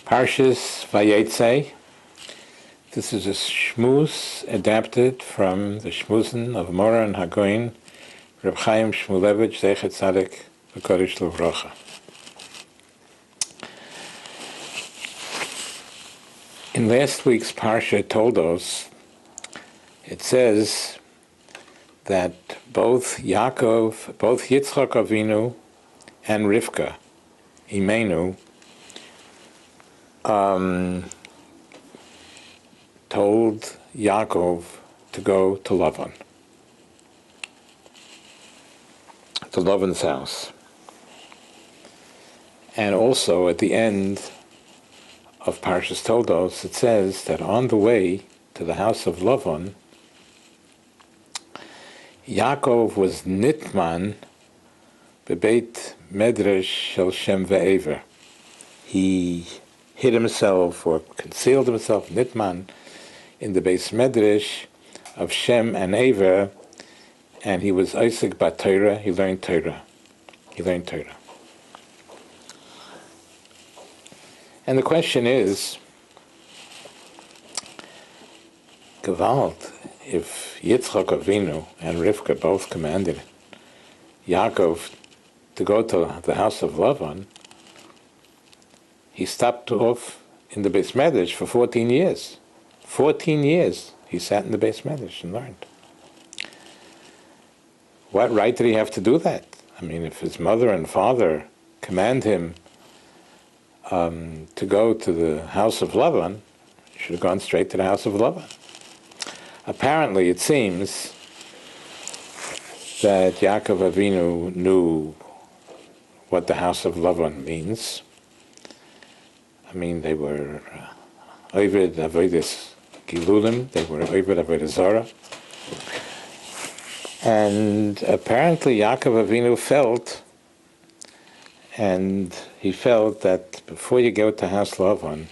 Parshas Vayetzei. This is a shmuz adapted from the shmuzin of Moran Hagoin, Reb Chaim Shmulevich, Zeichet Tzaddik, V'Kodesh L'Vrocha. In last week's Parsha Toldos, it says that both Yitzchak Avinu and Rivka, Imenu, told Yaakov to go to Lavan's house. And also at the end of Parshas Toldos, it says that on the way to the house of Lavan, Yaakov was nitman bebeit medrash shel Shem ve'ever. He hid himself or concealed himself, nitman, in the base medrash of Shem and Ever, and he was Isaac bat Torah. He learned Torah. And the question is, Gewalt, if Yitzchak Avinu and Rivka both commanded Yaakov to go to the house of Lavan, he stopped off in the Beis Medrash for 14 years. 14 years he sat in the Beis Medrash and learned. What right did he have to do that? I mean, if his mother and father command him to go to the house of Lavan, he should have gone straight to the house of Lavan. Apparently, it seems that Yaakov Avinu knew what the house of Lavan means. I mean, they were Oved Avodas Gilulim, they were Oved Avodah Zarah. And apparently Yaakov Avinu felt that before you go to House Lavan,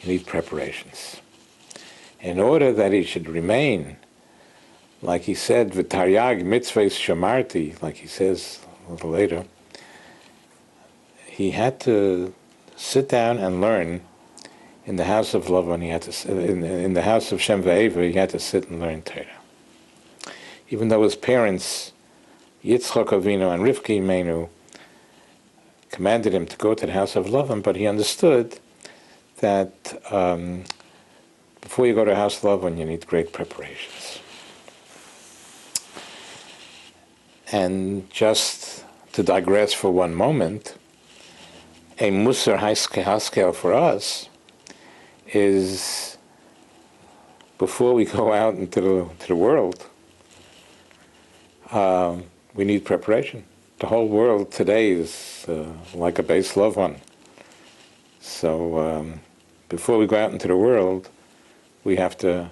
you need preparations. In order that he should remain, like he said, V'taryag mitzvahs shamarti, like he says a little later, he had to sit down and learn in the house of Lavan. He had to in the house of Shem ve'ever. He had to sit and learn Torah. Even though his parents, Yitzchak Avinu and Rivka Imenu, commanded him to go to the house of Lavan, but he understood that before you go to the house of Lavan, you need great preparations. And just to digress for one moment, a Musar Haskel for us is, before we go out into the world, we need preparation. The whole world today is like a base Lavan. So before we go out into the world, we have to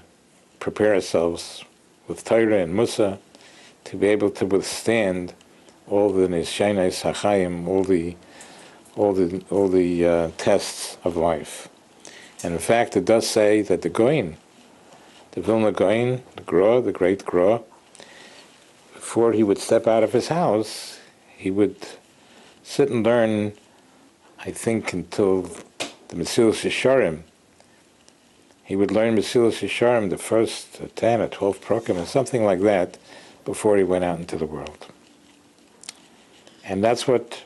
prepare ourselves with Torah and Musa to be able to withstand all the Nishaynais HaChaim, all the tests of life. And in fact, it does say that the Goin, the Vilna Goin, the great Gra, before he would step out of his house, he would sit and learn, I think, until the Mesilas Yesharim. He would learn Mesilas Yesharim, the first 10 or 12 prokim, or something like that, before he went out into the world. And that's what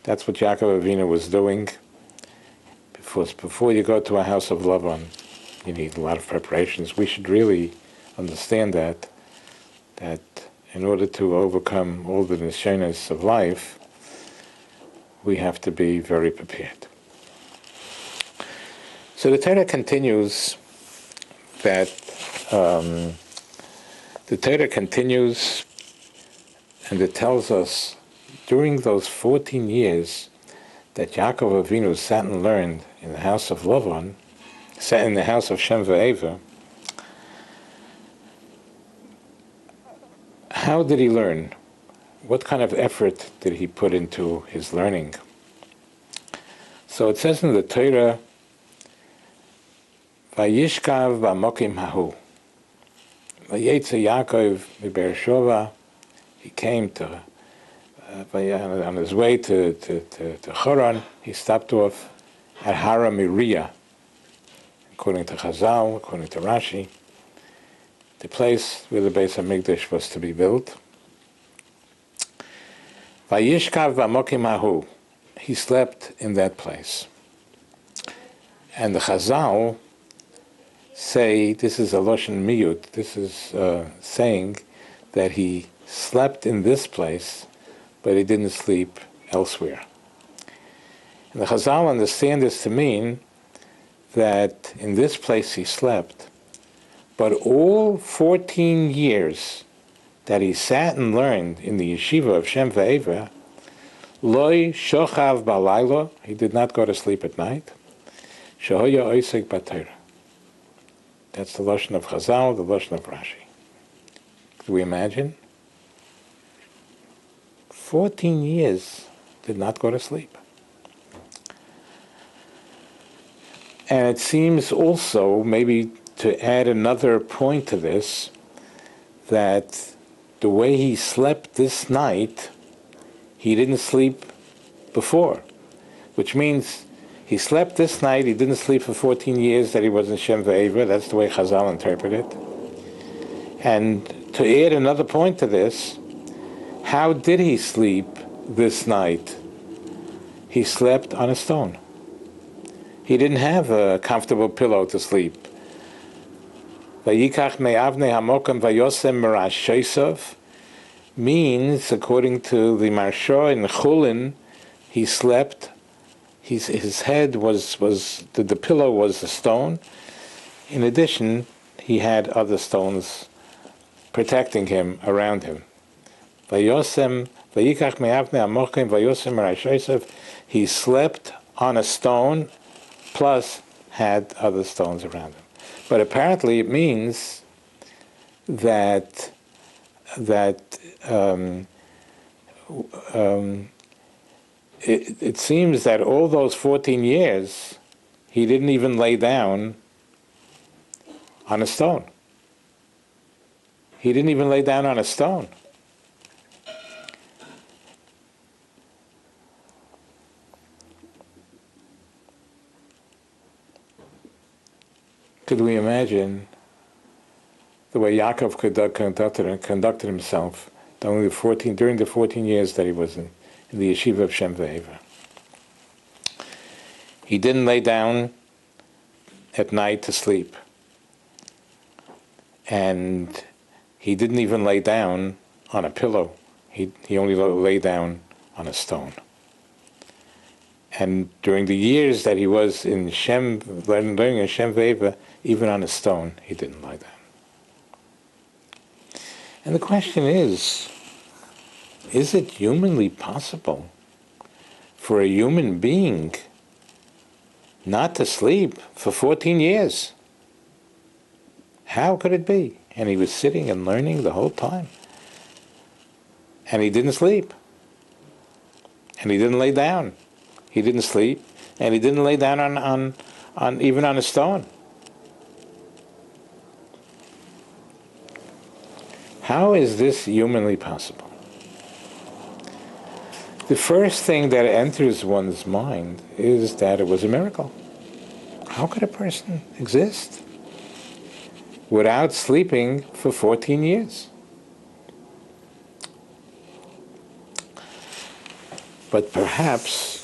Yaakov Avinu was doing. Before you go to a house of Lavan, you need a lot of preparations. We should really understand that in order to overcome all the nishanas of life, we have to be very prepared. So the Torah continues and it tells us during those 14 years that Yaakov Avinu sat and learned in the house of Lavan, sat in the house of Shem ve'ever, how did he learn? What kind of effort did he put into his learning? So it says in the Torah, Vayishkav b'mokim hahu. Vayetzei Yaakov miBeersheva. He came to on his way to Choron. He stopped off at Hara Miriya, according to Chazal, according to Rashi, the place where the Beis HaMikdash was to be built. Vayishkav b'mokim hahu, he slept in that place. And the Chazal say, this is a Loshen Miyut, this is saying that he slept in this place, but he didn't sleep elsewhere. And the Chazal understand this to mean that in this place he slept, but all 14 years that he sat and learned in the yeshiva of Shem Ve'eva, loy shochav balaylo, he did not go to sleep at night, shehoya oisek b'Torah. That's the Lashon of Chazal, the Lashon of Rashi. Can we imagine? 14 years did not go to sleep. And it seems also, maybe to add another point to this, that the way he slept this night, he didn't sleep before, which means he slept this night, he didn't sleep for 14 years that he was in Shem Ve'eva. That's the way Chazal interpret it. And to add another point to this, how did he sleep this night? He slept on a stone. He didn't have a comfortable pillow to sleep. Vayikach me'avnei hamokam vayosem merash sheisov means, according to the Marsha in Chulin, he slept. His head was the pillow was a stone. In addition, he had other stones protecting him, around him. Vayosem vayikach me'avnei hamokam vayosem merash sheisov. He slept on a stone, plus had other stones around him. But apparently it means that it seems that all those 14 years he didn't even lay down on a stone. He didn't even lay down on a stone. Could we imagine the way Yaakov conducted himself during the 14 years that he was in the yeshiva of Shem Ve'eva? He didn't lay down at night to sleep. And he didn't even lay down on a pillow. He only lay down on a stone. And during the years that he was in learning in Shem Ve'eva, even on a stone, he didn't lie down. And the question is it humanly possible for a human being not to sleep for 14 years? How could it be? And he was sitting and learning the whole time. And he didn't sleep. And he didn't lay down. He didn't sleep, and he didn't lay down on even on a stone. How is this humanly possible? The first thing that enters one's mind is that it was a miracle. How could a person exist without sleeping for 14 years? But perhaps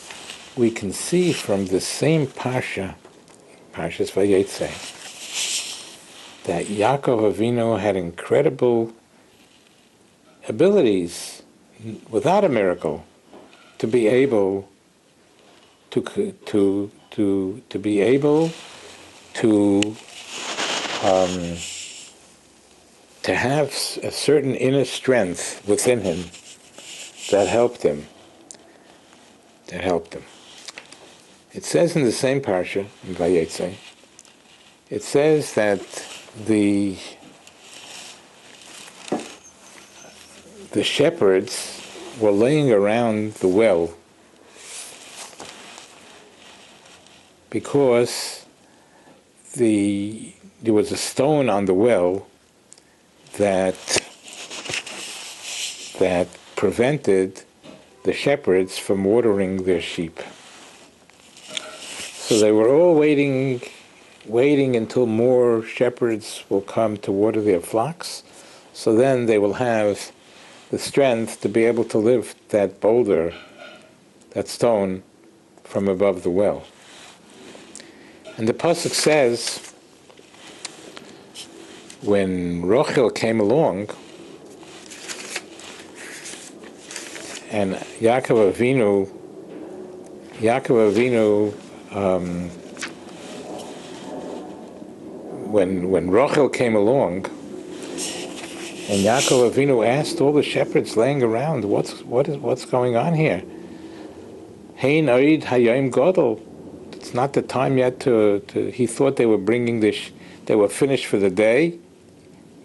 we can see from the same Parshas Vayetzei, that Yaakov Avinu had incredible abilities, without a miracle, to be able to have a certain inner strength within him that helped him. It says in the same parsha, in Vayetzei, it says that the shepherds were laying around the well because there was a stone on the well that prevented the shepherds from watering their sheep. So they were all waiting until more shepherds will come to water their flocks. So then they will have the strength to be able to lift that boulder, that stone, from above the well. And the pasuk says, when Rochel came along, and Yaakov Avinu, when Rochel came along, and Yaakov Avinu asked all the shepherds laying around, what's going on here? Hein oid hayom gadol. It's not the time yet to. He thought they were bringing this. They were finished for the day.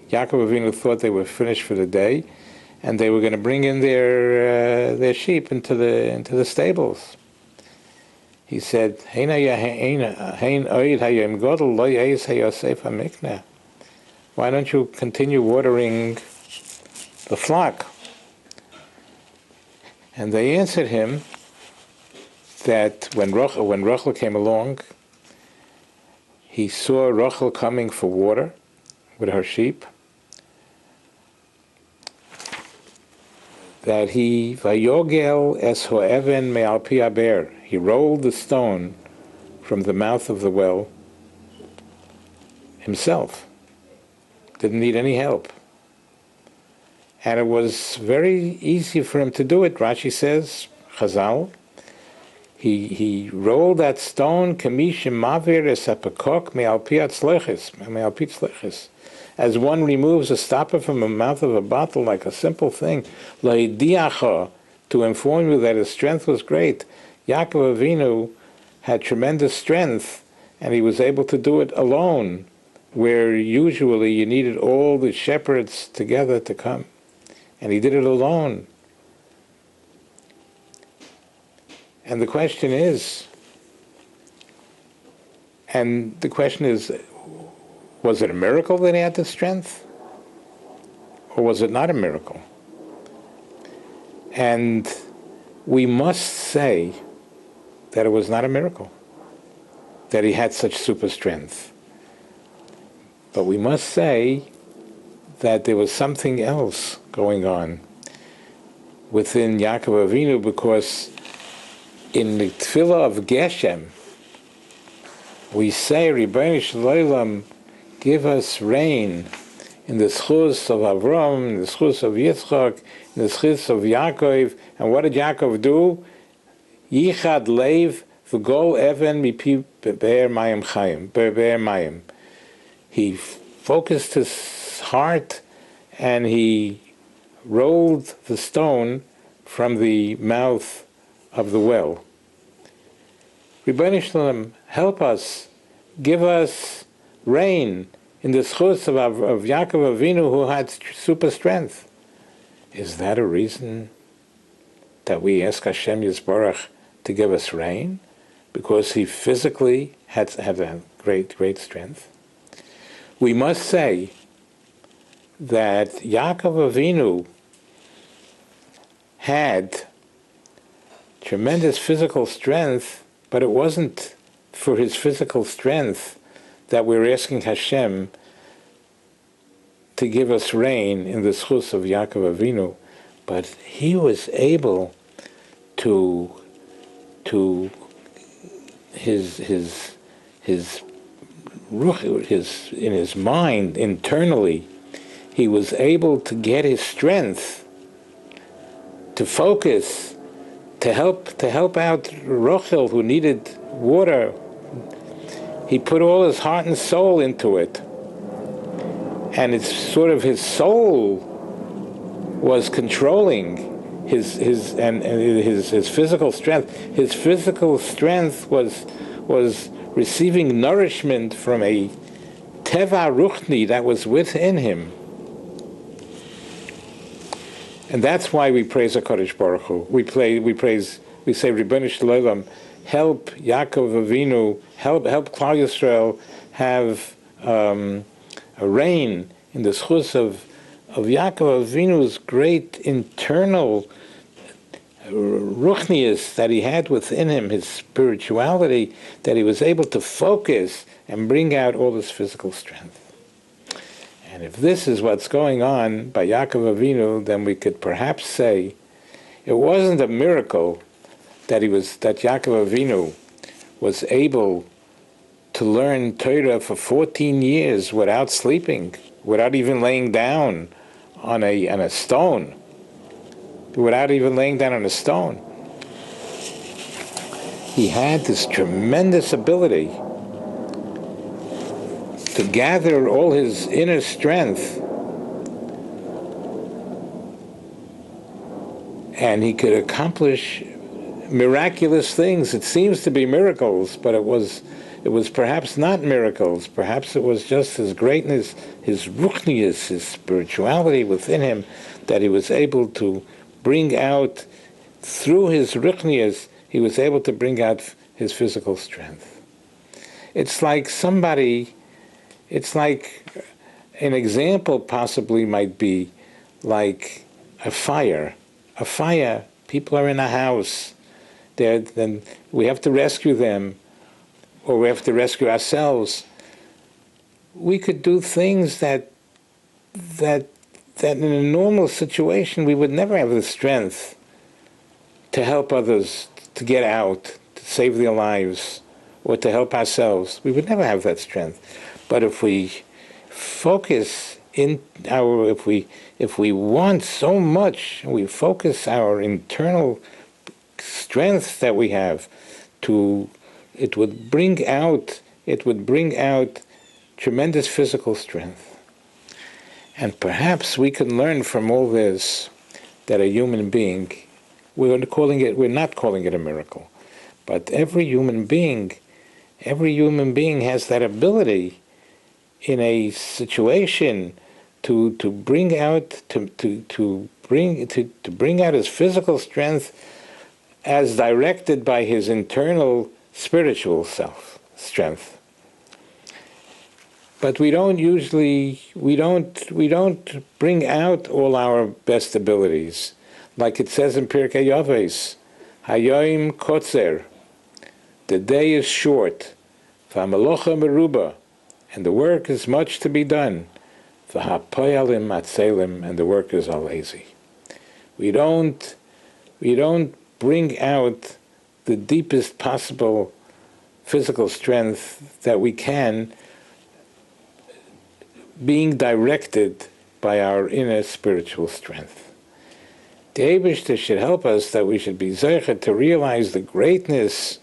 Yaakov Avinu thought they were finished for the day, and they were going to bring in their sheep into the stables. He said, "Hein oid hayom gadol lo yeis hayosef hamikneh." Why don't you continue watering the flock? And they answered him that when Rachel came along, he saw Rachel coming for water with her sheep, that he vayogel es ho'even me'al pi haber. He rolled the stone from the mouth of the well himself. Didn't need any help. And it was very easy for him to do it. Rashi says, Chazal, he rolled that stone, kamishim mavir esapakok me'al pi tzlechis, as one removes a stopper from the mouth of a bottle, like a simple thing, la'idiacha, to inform you that his strength was great. Yaakov Avinu had tremendous strength, and he was able to do it alone, where usually you needed all the shepherds together to come. And he did it alone. And the question is, was it a miracle that he had the strength? Or was it not a miracle? And we must say that it was not a miracle, that he had such super strength. But we must say that there was something else going on within Yaakov Avinu, because in the tefillah of Geshem, we say, Ribono shel Olam, give us rain in the schus of Avram, in the schus of Yitzchak, in the schus of Yaakov. And what did Yaakov do? Yichad leiv v'gol even mipi be'er mayim chayim, be'er mayim. He focused his heart and he rolled the stone from the mouth of the well. Ribono shel Olam, help us, give us rain in the schus of Yaakov Avinu, who had super strength. Is that a reason that we ask Hashem Yisborach to give us rain? Because he physically had a great strength? We must say that Yaakov Avinu had tremendous physical strength, but it wasn't for his physical strength that we're asking Hashem to give us rain in the schus of Yaakov Avinu, but he was able to in his mind, internally, he was able to get his strength to focus, to help out Rochel, who needed water. He put all his heart and soul into it, and it's sort of his soul was controlling his physical strength. His physical strength was receiving nourishment from a teva ruchni that was within him. And that's why we praise HaKadosh Baruch Hu. We say, Ribono shel Olam, help Yaakov Avinu, help Klal Yisrael have a reign in the schus of Yaakov Avinu's great internal ruchnius that he had within him, his spirituality, that he was able to focus and bring out all his physical strength. And if this is what's going on by Yaakov Avinu, then we could perhaps say it wasn't a miracle that Yaakov Avinu was able to learn Torah for 14 years without sleeping, without even laying down on a stone. Without even laying down on a stone. He had this tremendous ability to gather all his inner strength, and he could accomplish miraculous things. It seems to be miracles, but it was perhaps not miracles. Perhaps it was just his greatness, his ruchnius, his spirituality within him, that he was able to bring out. Through his ruchnius, he was able to bring out his physical strength. It's like an example possibly might be like a fire. A fire, people are in a house, then we have to rescue them, or we have to rescue ourselves. We could do things that in a normal situation we would never have the strength to help others to get out, to save their lives, or to help ourselves. We would never have that strength. But if we focus if we want so much, we focus our internal strength that we have it would bring out tremendous physical strength. And perhaps we can learn from all this that a human being, we're not calling it a miracle, but every human being has that ability in a situation to bring out his physical strength as directed by his internal spiritual strength. But we don't bring out all our best abilities. Like it says in Pirkei Avos, Hayoim kotzer, the day is short, v'hamalocha meruba, and the work is much to be done, v'hapoyalim matzelim, and the workers are lazy. We don't bring out the deepest possible physical strength that we can, being directed by our inner spiritual strength. The Eibishter should help us that we should be zeicher to realize the greatness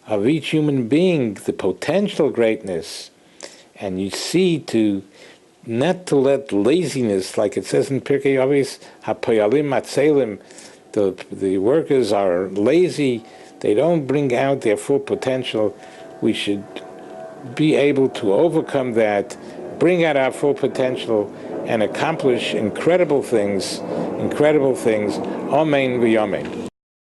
of each human being, the potential greatness, and you see not to let laziness, like it says in Pirkei Avos, hapoyalim matzelim, the workers are lazy, they don't bring out their full potential. We should be able to overcome that, bring out our full potential, and accomplish incredible things. Amen v'yamen.